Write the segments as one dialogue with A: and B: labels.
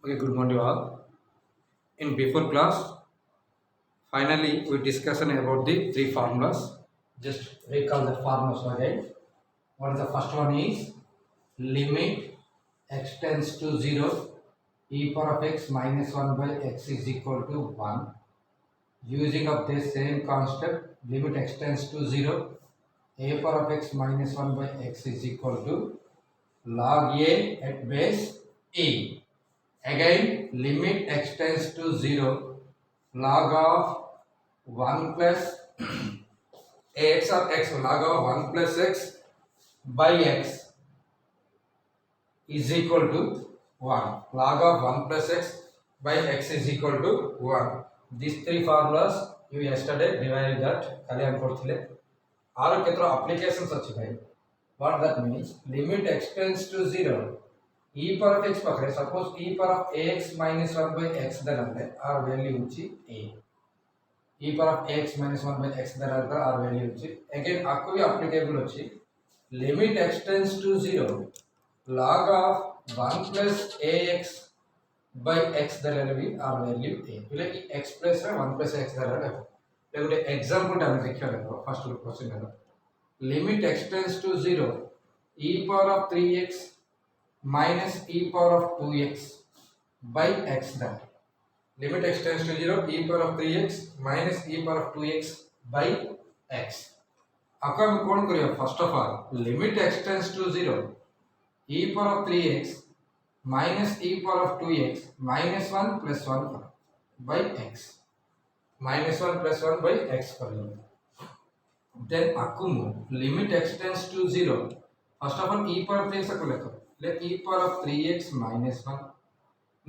A: Okay, good morning all. In before class, finally we discussion about the three formulas. Just recall the formulas again. What is the first one is limit x tends to 0 e power of x minus 1 by x is equal to 1. Using of this same concept, limit x tends to 0 a power of x minus 1 by x is equal to log a at base e. Again, limit x tends to 0 log of 1 plus ax or x log of 1 plus x by x is equal to 1. Log of 1 plus x by x is equal to 1. These three formulas you yesterday divided that kalyan korthile. Aru ketro applications achi bhai. What that means? Limit x tends to 0 e power of x pakre suppose e power of ax minus 1 by x darande our value uchi a e power of ax minus 1 by x darande our value uchi again akku bhi applicable uchi limit x tends to 0 log of 1 plus ax by x darande bhi our value a ile x plus 1 plus x darande le example ta dekhiya lego first question है limit x tends to 0 e power of 3x minus e power of 2x by x that limit x tends to 0 e power of 3x minus e power of 2x by x आपका हम कौन करियो first of all limit x tends to 0 e power of 3x minus e power of 2x minus 1 plus 1 by x minus 1 plus 1 by x करियो then आपको limit x tends to 0 first of all e power of 3x को लेकर let e power of 3x minus 1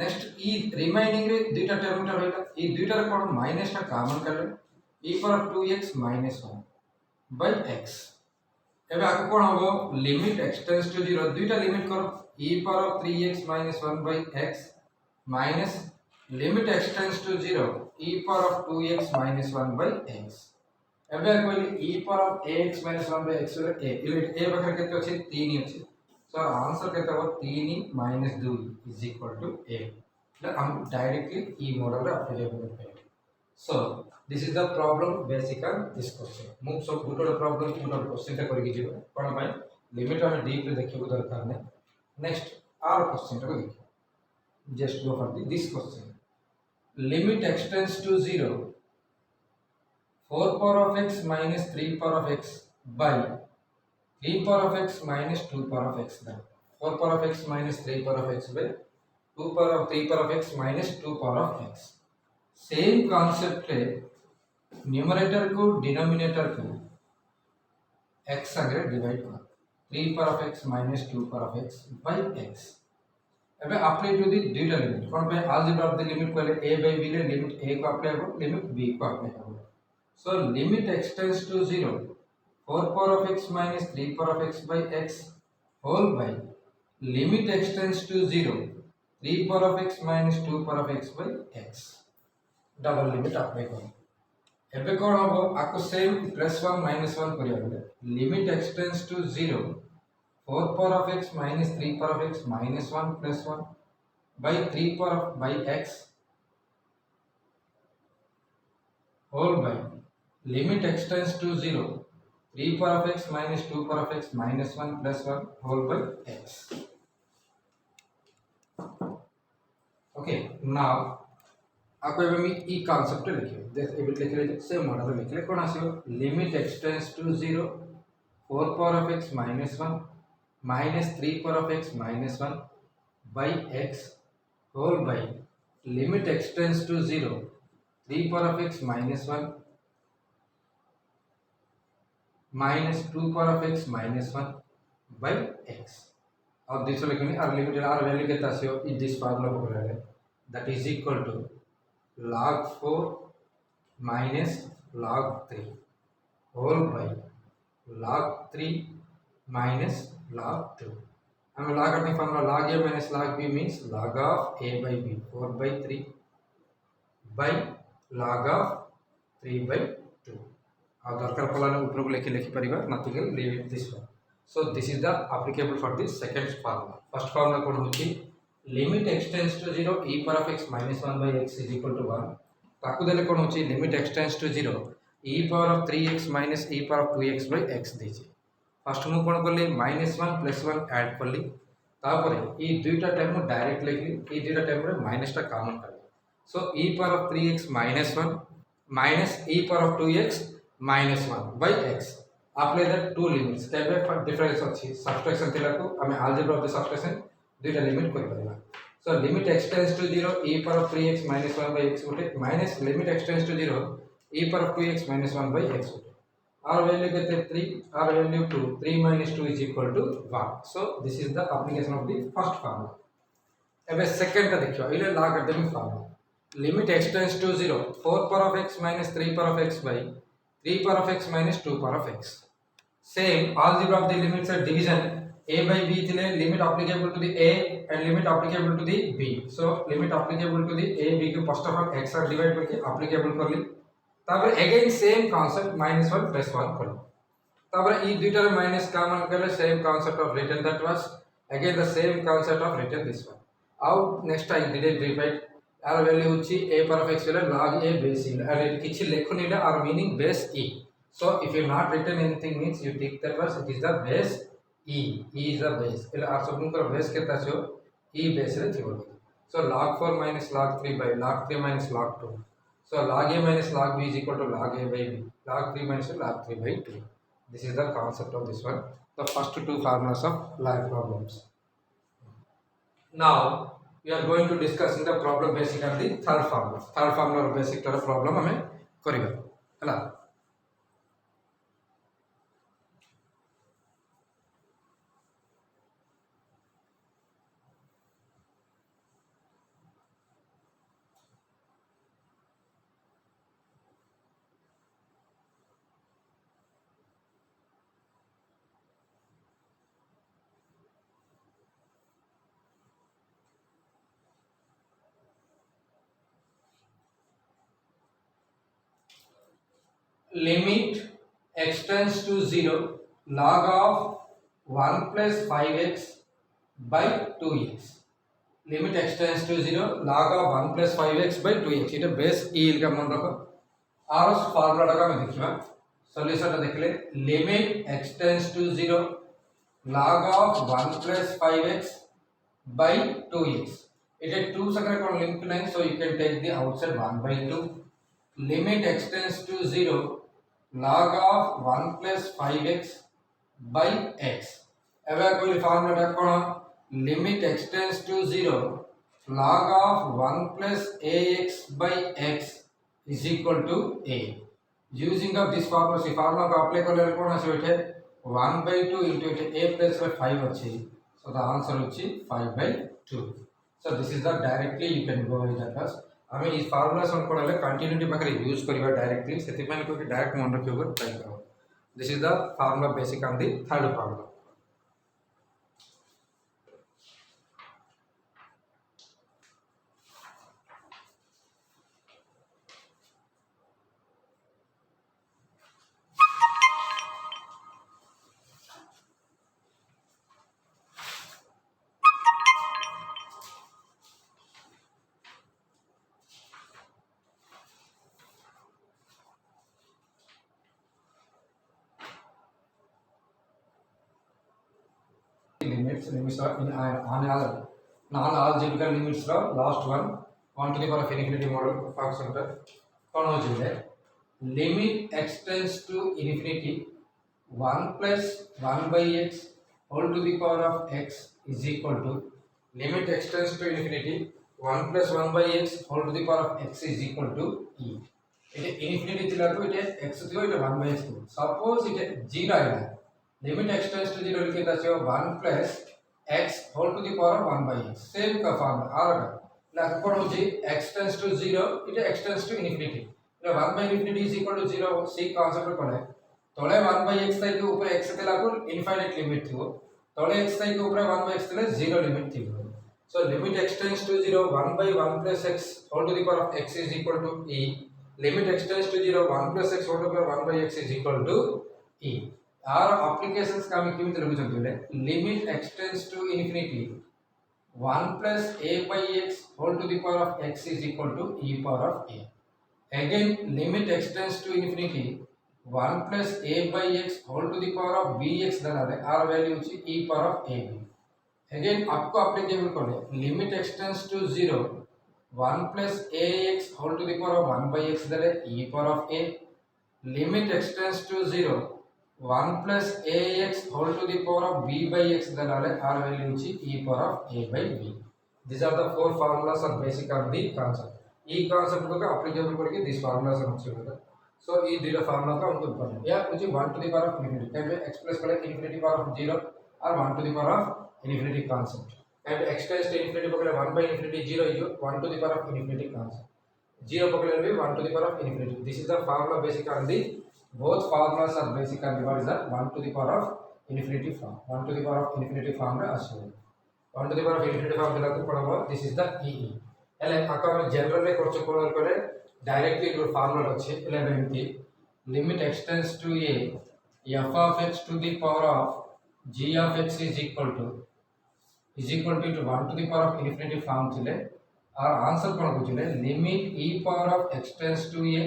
A: next e remaining रे दुटा term टा रहला ई दुटा रे कोन माइनस टा कॉमन कर ले e power of 2x minus 1 by x एबे आको कोन होबो लिमिट x tends to 0 दुटा लिमिट करो e power of 3x minus 1 by x minus limit x tends to 0 e power of 2x minus 1 by x एबे आको e power of ax minus 1 by x रे a इले a बखर केते अछि 3 अछि so आंसर कहता है 3 minus 2 is equal to a like हम directly e model applicable करेंगे so this is the problem basic on this question move so गुटो problem गुटो question टा करके जीव कोन भाई लिमिट हम डीप रे देखिबो दरकार नै नेक्स्ट आर क्वेश्चन टा देखियो just go for this question limit x tends to 0 4 power of x minus 3 power of x by 3 power of x minus 2 power of x then 4 power of x minus 3 power of x by 2 power of 3 power of x minus 2 power of x same concept है numerator को denominator को x संगे divide कर 3 power of x minus 2 power of x by x अबे apply to the data limit कौन पे algebra of the limit को ले a by b ले limit a को apply हो limit b को apply हो so limit x tends to 0 4 power of x minus 3 power of x by x whole by limit x tends to 0 3 power of x minus 2 power of x by x double limit apply करो एबे कोन होबो आको same +1 -1 करिया बोले limit x tends to 0 4 power of x minus 3 power of x minus 1 plus 1 by 3 power of by x whole by limit x tends to 0 3 power of x minus 2 power of x minus 1 plus 1 whole by x. Okay, now आपको एबे मी ई concept लिखियो देख एबे लिख ले same model लिख ले कोन आसियो limit x tends to 0 4 power of x minus 1 minus 3 power of x minus 1 by x whole by limit x tends to 0 3 power of x minus 1 minus 2 power of x minus 1 by x और दूसरा लिखेंगे r limit r value कितना आसियो इस this formula को बोलेंगे that is equal to log 4 minus log 3 whole by log 3 minus log 2 हमें log अपनी formula log a minus log b means log of a by b 4 by 3 by log of 3 by 2 और दरकार पलाने ऊपर को लेके लिखि परिबा nothing else leave it this one so this is the applicable for the second formula first formula कोन होची limit x tends to 0 e power of x minus 1 by x is equal to 1 ताकू देले कोन होची limit x tends to 0 e power of 3x minus e power of 2x by x देची first मु कोन करली -1 + 1 ऐड करली तापर ई दुईटा टर्म डायरेक्ट लिखली ई दुईटा टर्म रे माइनस टा कॉमन करली सो e power of 3x minus 1 minus e power of 2x minus 1 by x apply the two limits केबे डिफरेंस अछि सब्ट्रैक्शन थिला को हमें अलजेब्रा ऑफ द सब्ट्रैक्शन दुईटा लिमिट कर परला so limit x tends to 0 e power of 3x minus 1 by x गोटे minus limit x tends to 0 e power of 2x minus 1 by x गोटे r value केते 3 r value 2 3 minus 2 is equal to 1 so this is the application of the first formula एबे second का देखियो इले ला कर देमी formula limit x tends to 0 4 power of x minus 3 power of x by 3 power of x minus 2 power of x same algebra of the limits are division a by b thile limit applicable to the a and limit applicable to the b so limit applicable to the a b को first of all x are divide करके applicable करली तापर again same concept -1 + 1 करली तापर ई दुईटार minus common करले same concept of written that was again the same concept of written this one out next I didn't repeat r value होची a power of x value log a base e and it किछि लेखुनीला r meaning base e so if you not written anything means you take that was it is the base e is the base એટલે આ સબનું base કેતા છો e base રે થીવો so log 4 minus log 3 by log 3 minus log 2 so log a minus log b is equal to log a by b log 3 minus log 3 by 2 this is the concept of this one the first two formulas of life problems now we are going to discuss in the problem basic of the third formula basic tar problem hame kariba hala limit x tends to 0 log of 1 plus 5x by 2x limit x tends to 0 log of 1 plus 5x by 2x এটা base e का मन रखो और उस formula का मैं देखिबा solution देखले limit x tends to 0 log of 1 plus 5x by 2x it is 2 second kon link line so you can take the outside 1 by 2 limit x tends to 0 log of 1 plus 5x by x एबे कोई formula cone limit x tends to 0 log of 1 plus ax by x is equal to a using of this formula से formula को apply करले कोन आसे एठे 1 by 2 into a plus 5 अछि so the answer होछि 5 by 2 so this is the directly you can go with that class हमें इस formula सन कोडले continuity पाखरे use करबा डायरेक्टली सेति मन को डायरेक्ट मन रखियो ट्राई करो this is the formula basic on the third formula limits are in on all non-algebraic limits are last one 1 to the power of infinity model function पर कौन हो जाए limit x tends to infinity 1 plus 1 by x whole to the power of x is equal to limit x tends to infinity 1 plus 1 by x whole to the power of x is equal to e it infinity थिला तो it x थियो it 1 by x थियो suppose it 0 Ayla limit x tends to 0 लिखे था 1 plus x whole to the power of 1 by x same का formula R का like कोन हो जी x tends to 0 it x tends to infinity એટલે 1 by infinity is equal to 0 सी concept कोन है तळे 1 by x थाई के ऊपर x थिला को इनफाइनाइट लिमिट थियो तळे x थाई के ऊपर 1 by x थिले 0 लिमिट थियो so limit x tends to 0 1 by 1 plus x whole to the power of x is equal to e limit x tends to 0 1 plus x whole to the power 1 by x is equal to e our applications का हम किमित लिखु छथि limit x tends to infinity 1 plus a by x whole to the power of x is equal to e power of a. Again, limit extends to infinity. 1 plus a by x whole to the power of bx then r value is e power of ab. Again, आपको applicable करने limit extends to 0. 1 plus ax whole to the power of 1 by x then e power of a. Limit extends to 0. 1 plus ax whole to the power of b by x then r value is e power of a by b. These are the four formulas are basic of the concept. E concept को applicable करके these formulas are अच्छे so ये दिला formula का हमको पढ़ना या मुझे 1 to the power of infinity कैसे express करें infinity power of 0 और 1 to the power of infinity concept and x tends to infinity पकड़े 1 by infinity 0 is 1 to the power of infinity concept 0 पकड़े भी 1 to the power of infinity. This is the formula basic on the both formulas are basic on the what is that 1 to the power of infinity form 1 to the power of infinity form में assume 1 to the power of infinity form दिला तो पढ़ा this is the EE एले आका में general में कुछ कोण करे डायरेक्टली जो फार्मूला अच्छे एले एमती limit x tends to a f of x to the power of g of x is equal to 1 to the power of infinity form थिले और आंसर कोण बुझिले limit e power of x tends to a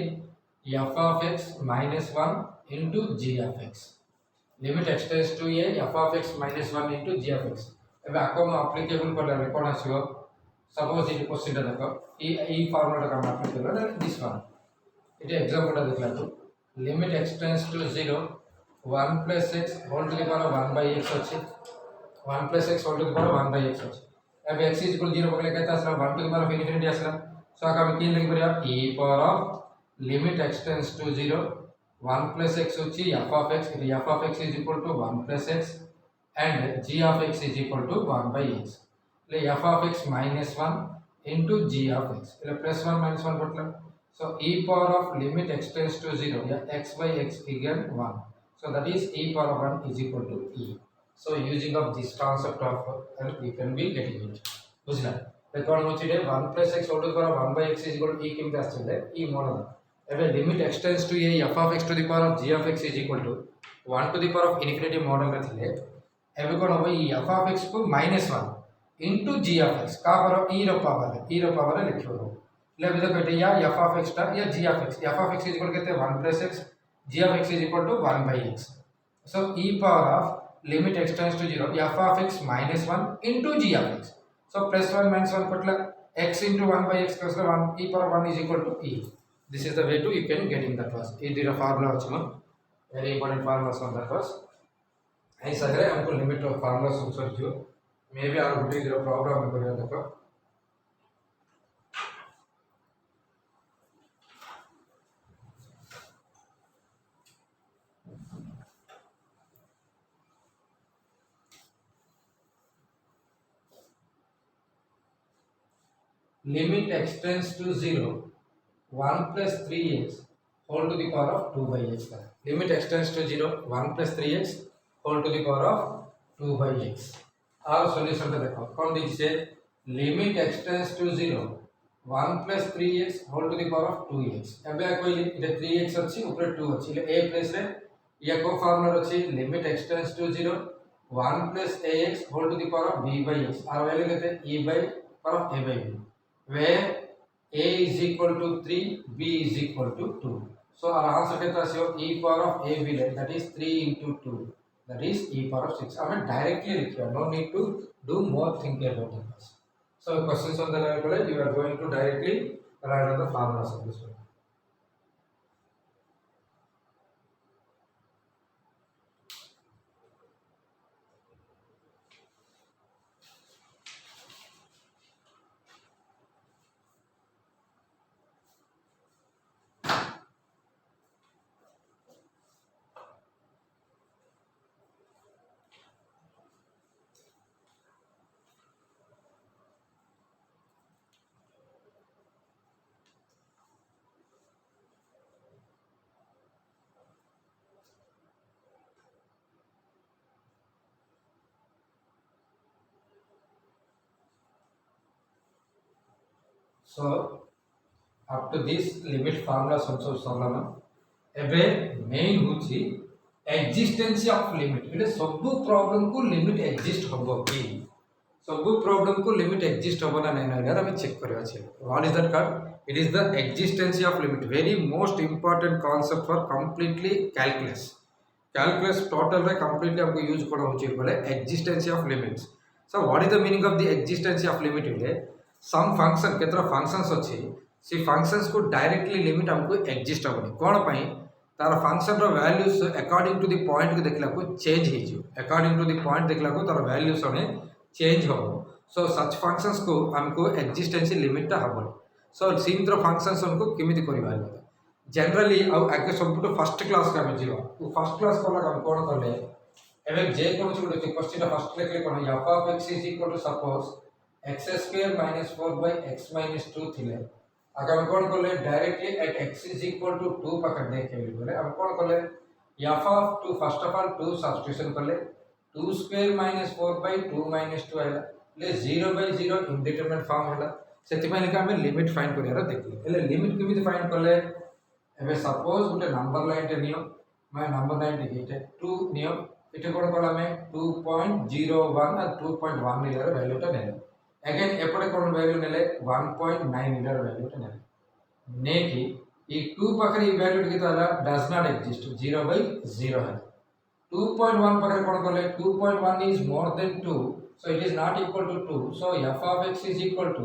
A: f of x minus 1 into g of x limit x tends to a f of x minus 1 into g of x एबे आको में applicable करले कोन आसीबो suppose ये question टा देखो ई formula का हम apply करलो दिस वन इट एग्जांपल टा देखला तो limit x tends to 0 1 plus x whole to the power of 1 by x अछि 1 plus x whole to the power of 1 by x अछि अब x is equal 0 पकड़ले कहता असला 1 to the power of infinity असला सो आका में की लिख परिया e power of limit x tends to 0 1 plus x अछि f of x it f of x is equal to 1 plus x and g of x is equal to 1 by x ले f of x minus 1 into g of x ले plus 1 minus 1 मतलब so e power of limit x tends to 0 या x by x equal 1 so that is e power of 1 is equal to e so using of this concept of and we can be getting it बुझला तो कोन होची रे 1 plus x whole to the power of 1 by x is equal to e केमते आछले e model एबे limit x tends to a f of x to the power of g of x is equal to 1 to the power of infinity model में थिले एबे कोन होबो e f of x को -1 into g of x का पर e रो power लिखियो रो ले भी देखो या f of x टा या g of x f of x is equal कहते 1 plus x g of x is equal to 1 by x so e power of limit x tends to 0 f of x minus 1 into g of x so plus 1 minus 1 पटला x into 1 by x plus 1 e power 1 is equal to e this is the way to you can getting that was e the formula వచ్చను very important formulas on that was ऐसा है हमको limit of formula समझो जो may be आर गुडी zero problem में करिया देखो limit x tends to 0 1 plus 3x whole to the power of 2 by x limit x tends to 0 1 plus 3x whole to the power of 2 by x our solution to देखो कौन दीजिए limit x tends to 0 1 plus 3x whole to the power of 2x एबे कोई इधर 3x अछि ऊपर 2 अछि ले a प्लेस रे या को फार्मूला अछि limit x tends to 0 1 plus ax whole to the power of b by x आर वैल्यू लेते e by power of a by b where a is equal to 3 b is equal to 2 so our answer कहता है e power of a b that is 3 into 2 that is e power of 6 I mean directly required no need to do more thinking about it so questions on the level you are going to directly write down the formulas of this one so up to this limit formula also solve एबे main होची existence of limit इले सब problem को limit exist होबो की ସବୁ problem को limit exist होबो ना नहीं ना हमें चेक करबा छै what is that called it is the existence of limit very most important concept for completely calculus total रे completely हमको यूज करा होछि बोले existence of limits so what is the meaning of the existence of limit है some function केतरा functions अछि से functions को directly limit हमको exist होबनी कोन पई तार फंक्शन रो values according to the point को देखला को चेंज हे जो अकॉर्डिंग टू द पॉइंट देखला को तार वैल्यूज ने चेंज हो सो सच फंक्शंस को हमको एक्जिस्टेंस लिमिट ता हबो सो सिंद्र फंक्शंस हमको केमिति करबा जनरली आ आगे सब तो फर्स्ट क्लास का जीवा तो फर्स्ट क्लास कोला हम कोन करले एबे जे कोन छ गुटे क्वेश्चन फर्स्ट लेखले कोन f of x is equal to suppose x² - 4/x - 2 थिले अगर हम कौन कर ले directly at x is equal to 2 पकड़ देखे बोले हम कौन कर ले f of 2 first of all 2 substitution कर ले 2² - 4/2 - 2 आइला ले 0/0 इनडिटरमिनेट फॉर्म होला सेति पय हम लिमिट फाइंड करियार देखले एले लिमिट केमिति फाइंड करले एबे सपोज गुटे नंबर लाइन टे नियो मैं नंबर लाइन टे गेटे 2 नियो इटे कोन करला मैं 2.01 और 2.1 निलार वैल्यू टा नेले अगेन एपटे कोन वैल्यू नेले 1.9 मीटर वैल्यू टे नेले ने कि ई 2 पकरे वैल्यू के तो डज नॉट एग्जिस्ट 0/0 है 2.1 पकरे कोन करले 2.1 is more than 2 so it is not equal to 2 so f of x is equal to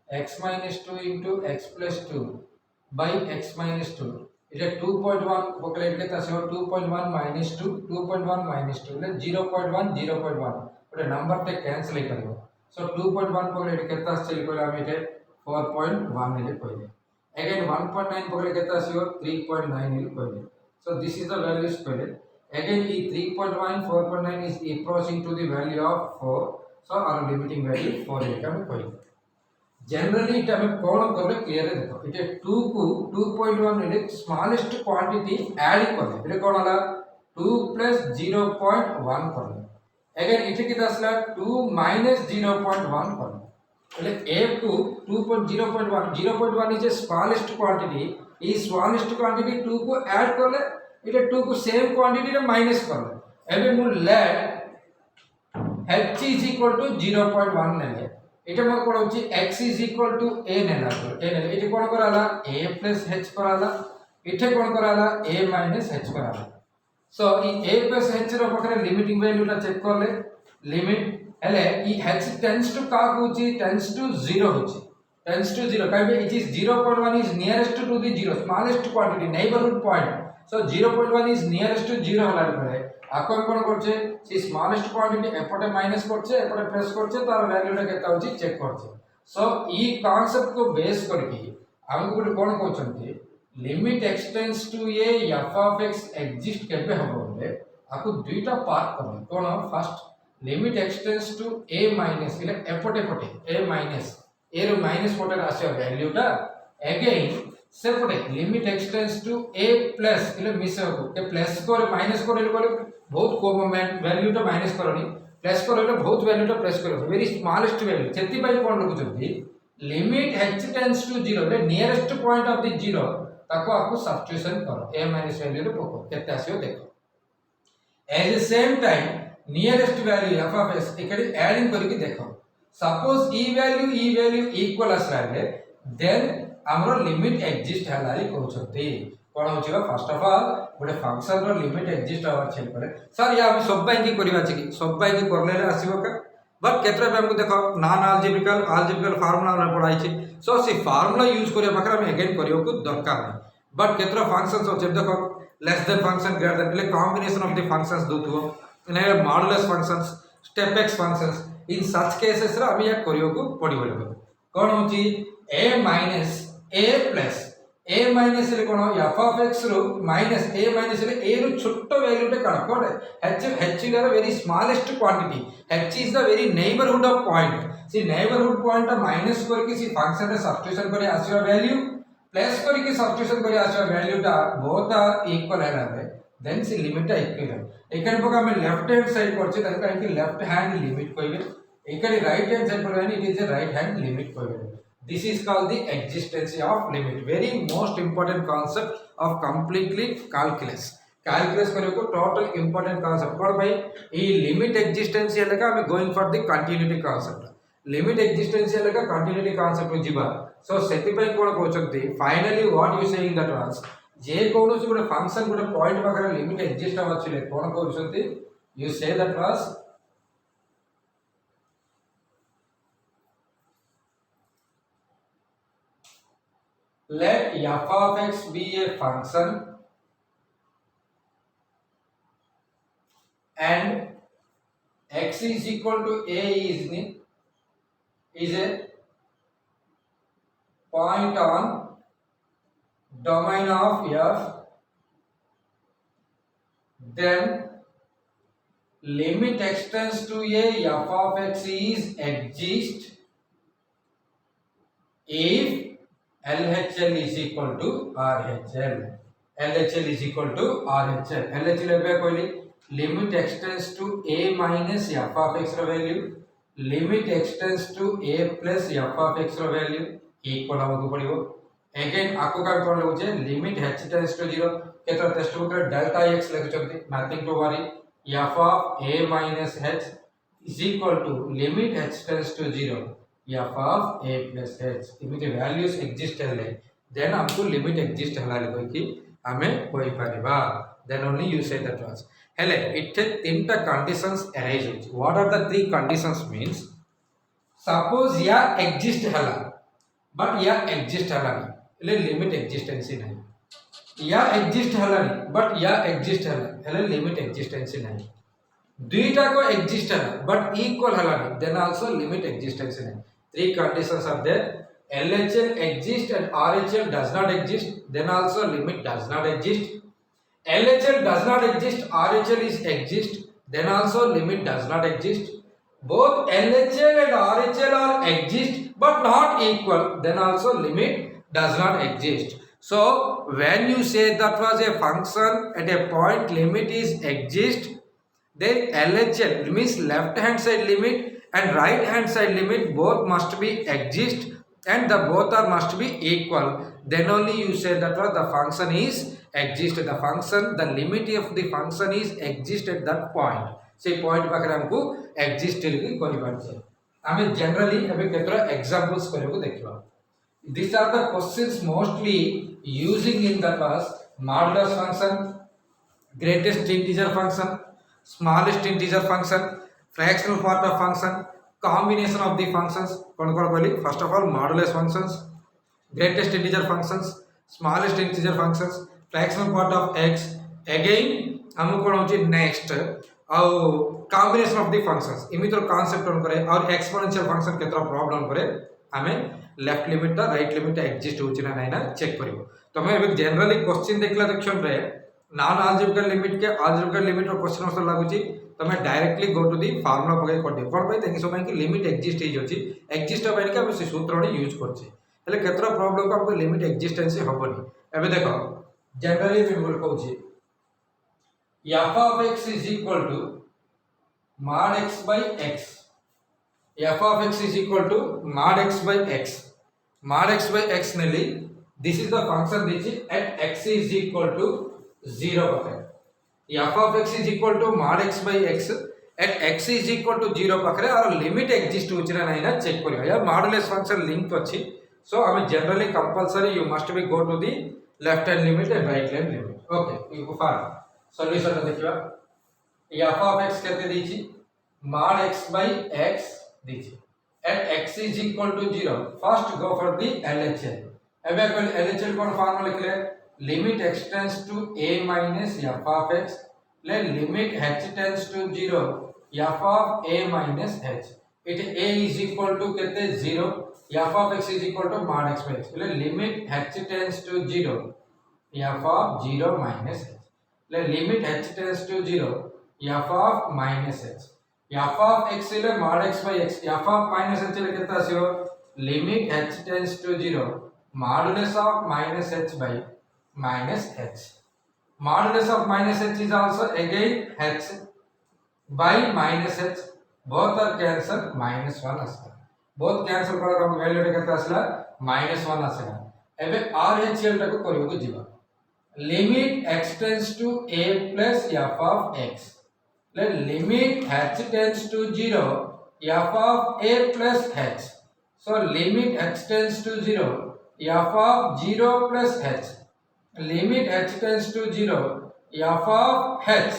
A: x minus 2 into x plus 2 by x minus 2 इटे 2.1 पकरे इटे तासे 2.1 minus 2 2.1 minus 2 ले 0.1 0.1 ओटे नंबर ते कैंसिल करियो so 2.1 पकड़े इटे केता चली कोला हम इटे 4.1 मिले कोइले अगेन 1.9 पकड़े केता आसीओ 3.9 मिले कोइले so this is the values कोइले again e 3.1 4.9 is approaching to the value of 4 so our limiting value 4 है हम कोइले जनरली इटे हम कोन करले क्लियर देखो इटे 2 को 2.1 इटे स्मॉलेस्ट क्वांटिटी ऐड करले इटे कोन होला 2 plus 0.1 करले अगेन इथे कितना असला 2 minus 0.1 करना એટલે a को 2.0.1 is smallest quantity E smallest quantity 2 को ऐड करले इटे 2 को सेम क्वांटिटी रे माइनस करले एबे मु late h is equal to 0.1 नेले इटे मोर कोन होची x is equal to a नेला a नेले इटे कोन कराला a plus h कराला इथे कोन कराला a minus h कराला so E a plus h रो पकरे लिमिटिंग वैल्यू ला चेक करले लिमिट हेले ई h टेंड्स टू का होची टेंड्स टू 0 होची टेंड्स टू 0 काबे it is 0.1 is nearest to the 0 smallest quantity neighbourhood point so 0.1 is nearest to 0 होला परे आको कोन करछे सी स्मॉलेस्ट क्वांटिटी एपटे माइनस करछे एपटे प्लस करछे तार वैल्यू टा केता होची चेक करछे so ई कांसेप्ट को बेस करके हम गुड कोन कहचंती limit x tends to a f of x exist केबे हबो बोले आको दुईटा पार्ट करबे कोन first limit x tends to a minus इले एपटे पटे a माइनस a रो माइनस पटे आसे वैल्यू टा अगेन सेपटे limit x tends to a plus इले मिस हो के प्लस करे माइनस करे बोले बहुत कम वैल्यू टा माइनस करनी प्लस करे बहुत वैल्यू टा प्लस करो वेरी स्मॉलेस्ट वैल्यू सेति बाय कोन लिखुचंती limit h tends to 0 the nearest point of the 0 ताको आपको सब्स्टिट्यूशन करो a माइनस वैल्यू रे पको केते आसीओ देखो at the same time nearest value f of s इकड़ी एडिंग करके देखो सपोज ई वैल्यू इक्वल आसले देन हमरो लिमिट एग्जिस्ट हलाली कहउछथि कोन होछिबा फर्स्ट ऑफ ऑल गोटे फंक्शन रो लिमिट एग्जिस्ट हवा छै करे सर या हम सब बाई की करबा छै कि सब बाई की करले आसीबो का बट केतरा पे हमको देखो नॉन अलजेब्रिकल फार्मूला हमने पढ़ाई छै सो सी फार्मूला यूज करे बकरा हम अगेन करियो को दरकार नै बट केतरा फंक्शंस होचे देखो less than function greater than ले कॉम्बिनेशन ऑफ द फंक्शंस दोथो in modulus functions step x functions in such cases रा हम या करियो को पड़ी बोले कोन होची a minus a plus a minus ले कोन f of x row minus a minus ले a रो छोटो वैल्यू टे कण कोड h is a very smallest quantity h is the very neighbourhood of point सी नेबरहुड पॉइंट माइनस करके सी फंक्शन रे सब्स्टिट्यूशन करे आसीबा वैल्यू प्लस करके सब्स्टिट्यूशन करे आसीबा वैल्यू टा बोथ आर इक्वल है रे देन सी लिमिट टा इक्वल है एकन पका हम लेफ्ट हैंड साइड करछि तन का कि लेफ्ट हैंड लिमिट कोइबे एकड़ी राइट हैंड साइड पर it is a right hand limit कोइबे this is called the existence of limit very most important concept of completely calculus calculate करियो टोटल इंपोर्टेंट कांसेप्ट कोन भाई ई लिमिट एक्जिस्टेंशियल का हम going for the continuity concept limit existential का continuity concept जिबा so सेति पय कोन कहउछंती finally what you saying that was जे कोनोसी गोटे फंक्शन गोटे पॉइंट पाखरे लिमिट एक्जिस्ट होछिले कोन कहउछंती you say that was let f of x be a function and x is equal to a is a point on domain of f, then limit x tends to a f of x is exist if LHL is equal to RHL. LHL is equal to RHL. LHL एबे कहली limit x tends to a minus f of x row value limit x tends to a plus f of x row value equal हमको पड़िबो again आको का कोन लगुचे limit h tends to 0 केतर textbook रे delta x लिखचंती nothing to worry f of a minus h is equal to limit h tends to 0 f of a plus h इमिति values exist हेले then हमको limit exist हला लिखो कि हमें होई परिबा then only you say that was हेले इथे तीनटा कंडीशंस अराइज होची what are the three conditions means suppose या एग्जिस्ट हला बट या एग्जिस्ट हला ले लिमिट एक्जिस्टेंसी नहीं या एग्जिस्ट हला नहीं बट या एग्जिस्ट हला हेले लिमिट एक्जिस्टेंसी नहीं दुईटा को एग्जिस्ट हला बट इक्वल हला नहीं देन आल्सो लिमिट एक्जिस्टेंसी नहीं three conditions are there LHL exists and RHL does not exist then also limit does not exist LHL does not exist RHL is exist then also limit does not exist both LHL and RHL are exist but not equal then also limit does not exist so when you say that was a function at a point limit is exist then LHL means left hand side limit and right hand side limit both must be exist and the both are must be equal then only you say that the function is exist the function the limit of the function is exist at that point से point पाखरे हमको exist लिखि करि पाछे हमें generally अबे केतरा examples करबो देखिबा these are the questions mostly using in the class modulus function greatest integer function smallest integer function fractional part of function combination of the functions कौन कौन बोली first of all modulus functions greatest integer functions smallest integer functions fractional part of x again हम कौन होची next और combination of the functions इमितर concept on करे और exponential function केतरा problem करे हमें लेफ्ट लिमिट ता राइट लिमिट एग्जिस्ट होची ना नहीं ना चेक करिवो तो मैं अबे जनरली क्वेश्चन देखला सेक्शन रे नॉन अलजेब्रिकल लिमिट के अलजेब्रिकल लिमिट रो क्वेश्चन आंसर लागुची तमे directly go to the formula पके कर दे कोन भाई देखि समय कि लिमिट एग्जिस्ट हे जोची एग्जिस्ट होबे कि हम से सूत्र रे यूज करछे हेले केतरा प्रॉब्लम को हमको लिमिट एग्जिस्टेंस होबनी एबे देखो जनरली वी बोल कहूची f of x is equal to mod x by x f of x is equal to mod x by x Nelly this is the function which at x is equal to 0 पाखे f of x is equal to mod x by x at x is equal to 0 पाखरे और limit exist होचना नहीं ना check करियो या modulus function link अछि so हमें generally compulsory you must be go to the left hand limit and right hand limit okay you for solution देखिबा f of x केते दीची mod x by x दीची at x is equal to 0 first go for the LHL एबे कोन LHL कोन formula लिखले limit x tends to a minus f of x ले limit h tends to 0 f of a minus h it a is equal to केते 0 f of x is equal to mod x by x ले limit h tends to 0 f of 0 minus h ले limit h tends to 0 f of minus h f of x ले mod x by x f of minus h ले कितना आसीओ limit h tends to 0 modulus of minus h by minus h modulus of minus h is also again h by minus h both are cancel minus 1 आसला both cancel कर हम value रे कितना आसला minus 1 आसला एबे rhl टाको करियो को जीवा limit x tends to a plus f of x. Let limit h tends to 0 f of a plus h. So limit x tends to 0 f of 0 plus h. Limit h tends to 0 f of h.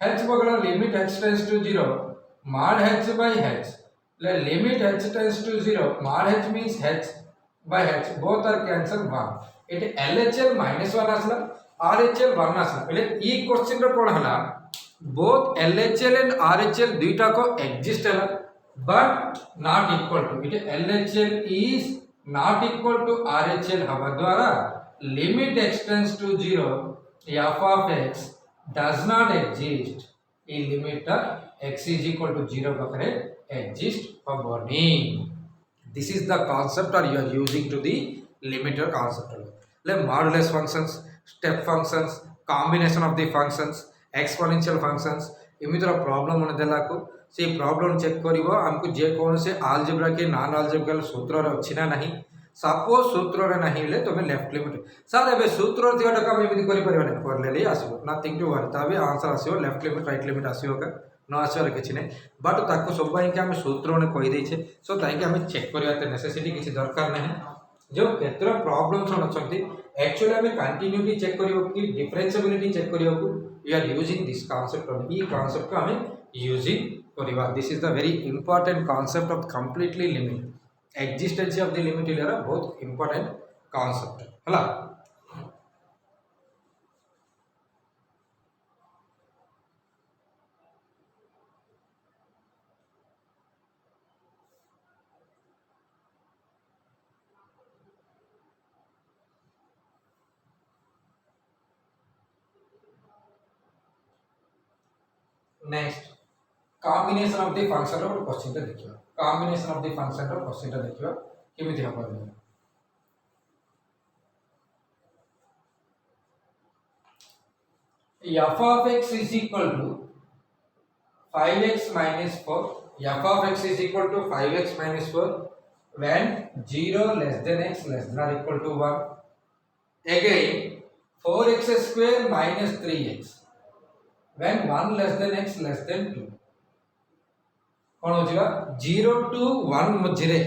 A: h बगल limit h tends to 0 mod h by h. Let limit h tends to 0 mod h means h by h. Both are cancelled 1. It LHL minus 1 asla RHL 1 asla. એટલે ई question रो कोन हला both LHL and RHL दुईटा को exist है but not equal to. it LHL is not equal to RHL हवा द्वारा limit x tends to 0 f of x does not exist in limit x is equal to 0 पाखरे exist हबनी. This is the concept or you are using to the limiter concept. Like modulus functions, step functions, combination of the functions, exponential functions एमितर problem होने देला को से problem check करिवो हमको जे कोन से algebra के non अलजेब्रिकल सूत्र रे अछि ना नहीं. सपोज सूत्र रे नहीं ले तमे लेफ्ट लिमिट सर एबे सूत्र थियोटा काम एमिति करि परिबने कर लेली आसीबो नथिंग टू वरी तबे आंसर आसीबो लेफ्ट लिमिट राइट लिमिट आसीबो का न आसीबार किछि नै बट ताको सब भाई के हम सूत्र ने कहि दै छै सो ताई के हम चेक करिया ते नेसेसिटी किछि दरकार नहीं. जो केतरा प्रॉब्लम्स अछंती एक्चुअली हमें कंटिन्यूटी चेक करियो कि डिफरेंशिएबिलिटी चेक करियो को we are using this concept on e concept को हमें using करिवा. this is the very important concept of completely limit existence of the limit इलेरा बहुत important concept हला. Next combination of the function रो question टा देखियो. Combination of the function रो question टा देखियो केमिति हबो. f of x is equal to 5x minus 4. f of x is equal to 5x minus 4 when 0 less than x less than or equal to 1. Again 4x square minus 3x when 1 less than x less than 2. कौन हो जाएगा 0 to 1 मझरे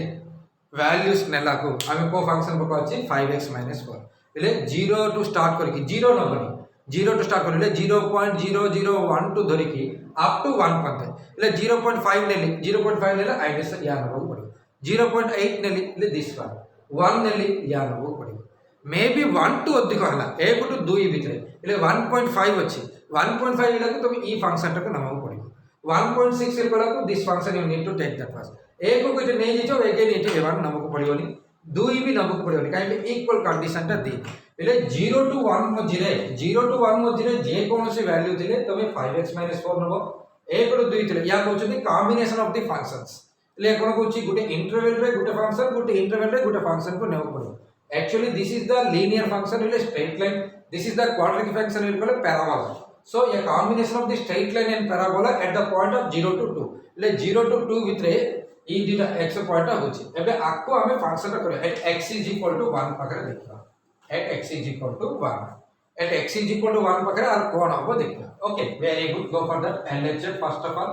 A: values नेला को हमें को function बका अछि 5x minus 4 એટલે 0 to start करके 0 न बनी 0 to start करले 0.001 to धरि की अप टू 1 पते એટલે 0.5 नेली 0.5 नेला आइडिया से या नबो पड़ो 0.8 नेली ले दिस वन 1 नेली या नबो पड़ो मे बी 1 to अधिक हला 1 to 2 भितरे એટલે 1.5 अछि 1.5 इला को तुम ई फंक्शन को नमो पड़ो 1.6 इला को this function you need to take that first एक को जे नै जेचो एके नीड टू 1 नमो पड़ोनी 2 भी नमो पड़ोनी काहे इक्वल कंडीशन ता दे એટલે 0 to 1 मझिरे 0 to 1 मझिरे जे कोनोसी वैल्यू थिले तमे 5x - 4 नबो 1 रो 2 थिले या कहउछथि कॉम्बिनेशन ऑफ द फंक्शंस એટલે કોણ કહુછી गुटे इंटरवल रे गुटे फंक्शन गुटे इंटरवल रे गुटे फंक्शन को नेबो पड़ो. Actually this is the linear function इले straight line this is the quadratic function इले parabola. So a combination of the straight line and parabola at the point of 0 to 2 ले 0 to 2 भितरे ई दिटा x point होची एबे आको हमें function करे at x is equal to 1 पाखरे देखिबा at x is equal to 1 at x is equal to 1 पाखरे आर कोन हबो देखिबा. Okay very good go for that LHS first of all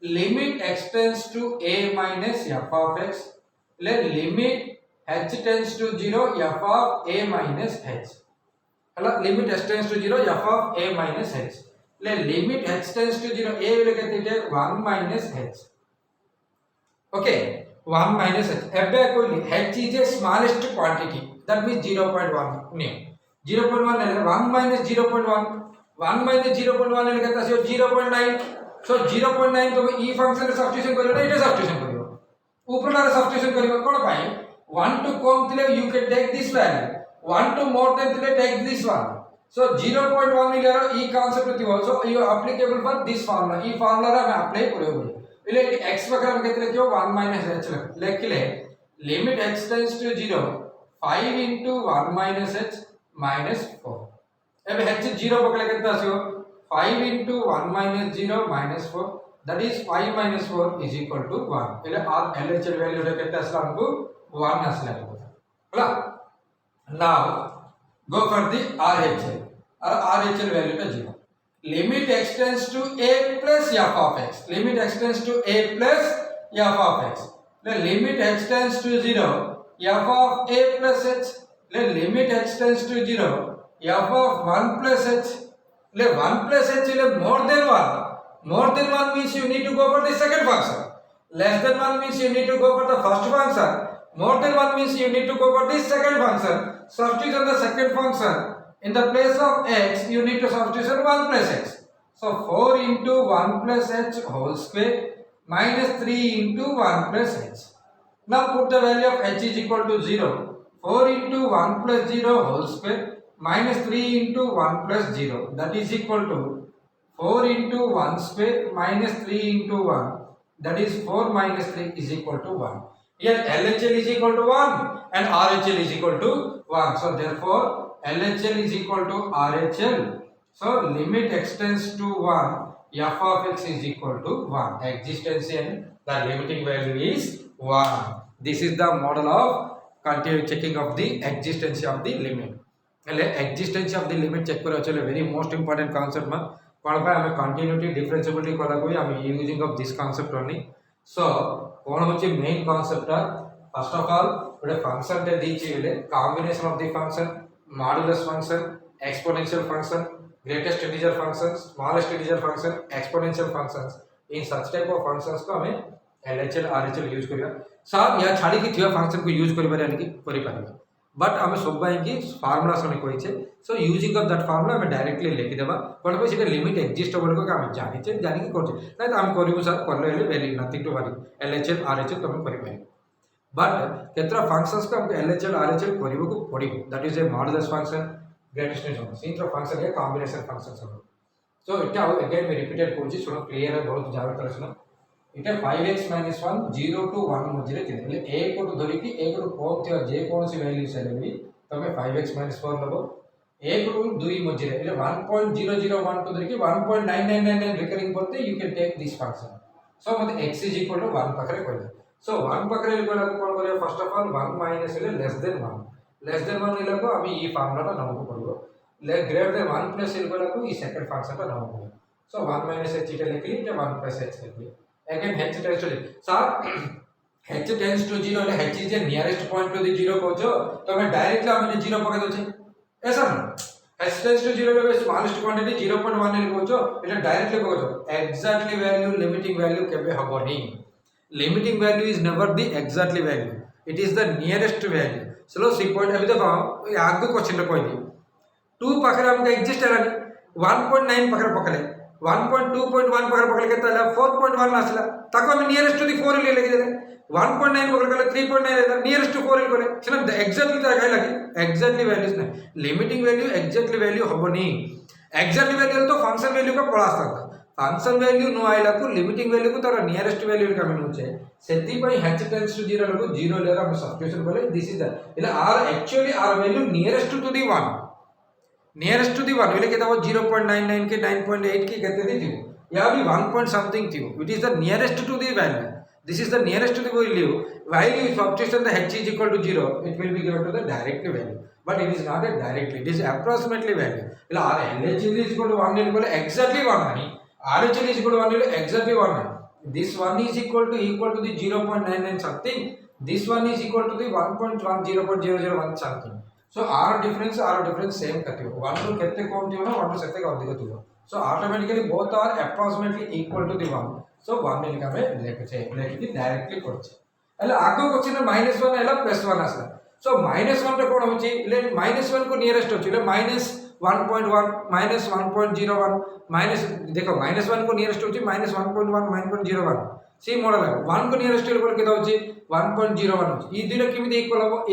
A: limit x tends to a minus f of x ले limit h tends to 0 f of a minus h हला limit h tends to 0 f of a minus h ले limit h tends to 0 a will कहते हैं 1 minus h. Okay 1 minus h एबे कोई h is a smallest quantity that means 0.1 ने 0.1 ले 1 minus 0.1 1 minus 0.1 ले कहता है 0.9 सो 0.9 तो ई फंक्शन रे सब्स्टिट्यूशन करियो ना इटे सब्स्टिट्यूशन करियो ऊपर रे सब्स्टिट्यूशन करियो कोन पाए 1 to कम थिले you can take this value 1 to more than three take this one. So 0.1 इले ई कांसेप्ट थियो so you applicable for this formula E formula रे हम अप्लाई करियो इले x वगैरह हम कहते क्यों 1 minus h लेखिले limit x tends to 0 5 into 1 minus h minus 4 एबे h 0 पकले केते आसीयो 5 into 1 minus 0 minus 4 that is 5 minus 4 is equal to 1 इले आर LHS वैल्यू रे केते आसला हमको 1 आसला होला. Now go for the RHL or RHL value to 0. Limit extends to a plus f of x. Limit extends to a plus f of x. The limit extends to 0 f of a plus h. The limit extends to 0 f of 1 plus h. The 1 plus h is more than 1. More than 1 means you need to go for the second function. Less than 1 means you need to go for the first function. More than 1 means you need to go for the second function. Substitute on the second function. In the place of x, you need to substitute 1 plus x. So 4 into 1 plus h whole square minus 3 into 1 plus h. Now put the value of h is equal to 0. 4 into 1 plus 0 whole square minus 3 into 1 plus 0. That is equal to 4 into 1 square minus 3 into 1. That is 4 minus 3 is equal to 1. Here LHL is equal to 1 and RHL is equal to 1. So therefore LHL is equal to RHL. So limit extends to 1. F of x is equal to 1. Existence and the limiting value is 1. This is the model of continuous checking of the existence of the limit. Existence of the limit check kora chale very most important concept ma. कौन पे हमें continuity differentiability कला कोई हमें using of this concept only so कौन होची main concept first of all गोटे function टे दीची बेले combination of the function modulus function exponential function greatest integer function smallest integer function exponential functions in such type of functions को हमें LHL RHL use करिया sir या छाड़ी की थिया फंक्शन को यूज करि पारे कि करि पारे बट आम सब कि फार्मुला शुणी कहीचे so using of that formula आम डायरेक्टली लिखिदेबा कौन पे लिमिट एक्जिस्ट बोल को आम जानीचे जानिक कर आम करूँ सर कले very nothing to worry LHL RHL तुम कर बट केतरा फंक्शंस को हमको एलएचएल आरएचएल करने को पड़ो that is a modulus function greatest function function है कॉम्बिनेशन फंक्शन सब सो इटा अगेन मैं रिपीटेड कर शुण क्लियर है बहुत जरूरत शुण इटा 5x - 1 0 to 1 मझे थिले ए को धरिकी ए को कौन थिया जे कौन सी वैल्यू से भी तमे 5x - 4 लबो ए को 2 मझे એટલે 1.001 to धरिकी 1.9999 रिकरिंग करते you can take this function so मते x = 1 पाखरे कहले सो 1 पाखरे कहला कोन करिया फर्स्ट ऑफ ऑल 1 माइनस ले लेस देन 1 इला को आमी ई फार्मूला ता नमको पड़ो ले ग्रेटर देन 1 प्लस इला को ई सेकंड फंक्शन ता नमको सो 1 - h इटा लिखली इटा 1 + h लिखली again h tends to 0 sir h tends to 0 એટલે h is the nearest point to the 0 કહો તો मैं डायरेक्टली આપણે 0 પકડી દો છે ऐसा ना h tends to 0 એટલે સ્મોલેસ્ટ ક્વોન્ટિટી 0.1 ને કહો એટલે डायरेक्टली કહો એક્ઝેક્ટલી વેલ્યુ લિમિટિંગ વેલ્યુ કેબે હબોની limiting value is never the exactly value it is the nearest value चलो सी पॉइंट अभी देखो आगे क्वेश्चन रे कहली 2 पाखरे हमके एग्जिस्ट हलानी 1.9 पाखरे पकले 1.2.1 पाखरे पकले केता हला 4.1 आसला ताको हम नियरेस्ट टू द 4 ले लेके देले 1.9 पकले कले 3.9 लेला नियरेस्ट टू 4 ले चलो एग्जैक्टली तो काय लागे एग्जैक्टली वैल्यूज ना लिमिटिंग वैल्यू एग्जैक्टली वैल्यू हबोनी एग्जैक्टली वैल्यू तो फंक्शन वैल्यू का पळा सकता फंक्शन वैल्यू नो आइला को लिमिटिंग वैल्यू को तार नियरेस्ट वैल्यू का हम नोचे सेति पई h टेंड्स टू 0 लो 0 लेरा हम सब्स्टिट्यूशन बोले दिस इज द इला are actually are value nearest to the 1 nearest to the 1 इले केता 0.99 के 9.8 के कहते दी थी या भी 1 पॉइंट समथिंग थी it is the nearest to the value this is the nearest to the value while you substitute the h is equal to 0 it will be given to the direct value but it is not a directly it is approximately value इला r LH is equal to 1 equal exactly 1 नहीं RHL is equal to 1 exactly 1 this one is equal to the 0.99 something this one is equal to the 1.10.001 something so r difference same करते हो 1 to कितने कम थी ना 1 to कितने का अधिक थी so automatically both are approximately equal to the 1 so 1 ने हमें लेके डायरेक्टली करछे એટલે આખો ક્વેશ્ચન -1 ହେଲା +1 આસલા સો -1 રે કોણ હોची એટલે -1 को नियरेस्ट होची એટલે -1.1 -1.01 माइनस देखो -1 को नियरेस्ट होची -1.1 -1.01 सी मॉडल है 1 को नियरेस्ट इक्वल केता होची 1.01 होची ई दुइटा केमिति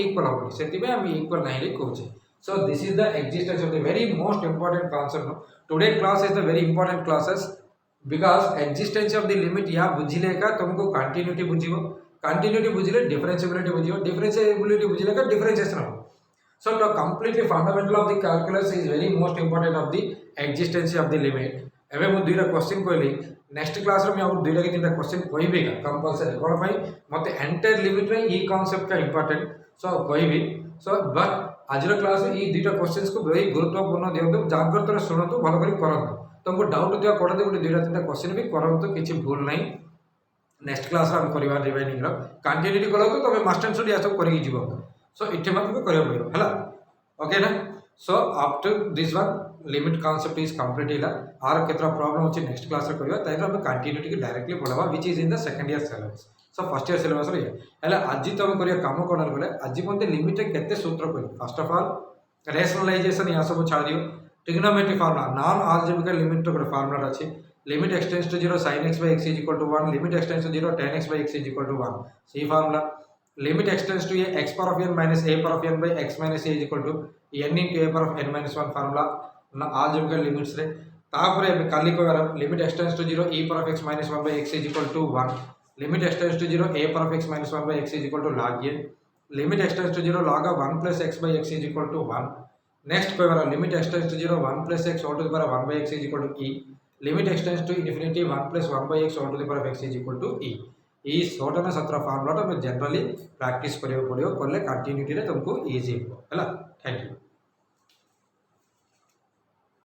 A: इक्वल हो सेति पे हम इक्वल नाही लिखोचे so this is the existence of the very most important concept today class is the very important classes because existence of the limit या बुझिले का तुमको कंटिन्यूटी बुझिबो कंटिन्यूटी बुझिले डिफरेंशिएबिलिटी बुझिबो डिफरेंशिएबिलिटी बुझिले का डिफरेंशिएशन हो so the completely fundamental of the calculus is very most important of the existence of the limit एबे मु दुइरा question कहली next class रे मैं और दुइरा के तीनटा क्वेश्चन कहबेगा कंपलसरी कोन भाई मते एंटायर लिमिट रे ई कांसेप्ट का इंपोर्टेंट सो कहबी सो बट आज क्लास ये दुईटा क्वेश्चन को very गुरुत्वपूर्ण दिखाँ जागर तरह शुणु भल कर करतु तुमको डाउट दिया पढ़ते गोटे दुईटा तीन क्वेश्चन भी करतु किसी भूल ना नेक्स्ट क्लास हम करवा रिवाइनिंग कंटिन्यूटी कल तो तुम मास्टर स्टडी सब करके सो इटे तुमको करा पड़ो है ओके ना so after this one limit concept is complete है आर केतरा प्रॉब्लम अच्छे नेक्स्ट क्लास रे करबा ताइले हम कंटिन्यूटी की डायरेक्टली पढ़वा which is in the second year syllabus so first year syllabus रे हैला आज तुम करिया काम कोन बोले आज पन्ते लिमिट रे केते सूत्र कर फर्स्ट ऑफ ऑल रेशनलाइजेशन या सब छाड़ दियो trigonometry formula non algebraic limit रो फार्मूला अछि limit x tends to 0 sin x by x is equal to 1 limit x tends to 0 tan x by x is equal to 1 सी formula limit x tends to x power of n minus a power of n by x minus a is equal to n into a power of n minus 1 formula ना algebraic limits रे तापरे काली को limit x tends to 0 e power of x minus 1 by x is equal to 1 limit x tends to 0 a power of x minus 1 by x is equal to log n limit x tends to 0 log of 1 plus x by x is equal to 1 next को limit x tends to 0 1 plus x all to the power 1 by x is equal to e limit x tends to infinity 1 plus 1 by x all to the power of x is equal to e ई 16 ना 17 formula तो generally practice करियो पड़ियो करले continuity रे तुमको easy हो हैला thank you.